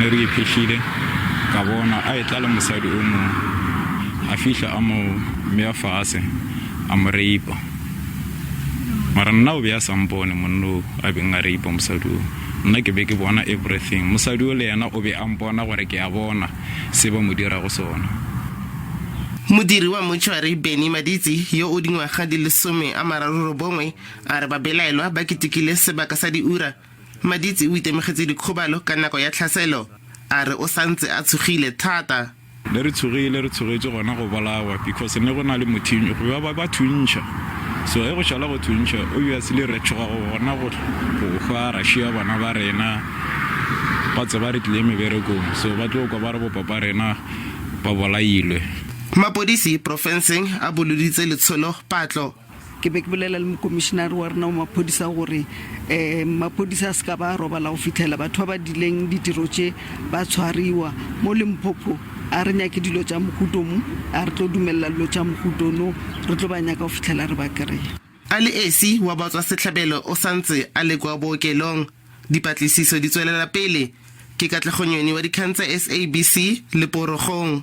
ne re iphihlile ka bona a etla le mosadi o mo a fihla a mo mea fase a mo reipa mara nna o be a sampone monno a beng a reipa mosadi o nna ke be ke bona everything mosadi o le yena o be a mpona gore ke a bona se ba mo dira go sona. Modiri wa mochwari Beni Maditsi yo o dingwaga di le 19 a re ba belaelwa ba ketekile sebaka sa diura. Maditsi o itemegetse dikgobalo ka nako ya tlhaselo a re o santse a tshogile thata. Le re tshogetse gona go balawa because ne go na le mothinyo go ba thuntšha so e go shala go thuntšha o ya se le re tshoga go gona go ga Russia bana ba rena ba tse ba re tlile mebereko so ba tlo kwa ba re bo papa rena ba bolailwe. Maphodisa profenseng a boloditse letsholo patlo. Ke be ke bolela le commissioner wa rena o Maphodisa gore Maphodisa ska ba robala go fitlhela batho ba dileng ditiro tse ba tshwariwa mo Limpopo a re nya ke dilo tša mohutomo a re tlo dumella dilo tša mohutono re tlo ba nyaka go fitlhela re ba kry-a. A le esi wa batswa setlhabelo o santse a le kwa bookelong dipatlisiso di tswelela pele ke Katilego wa dikgang tsa SABC Leporogong.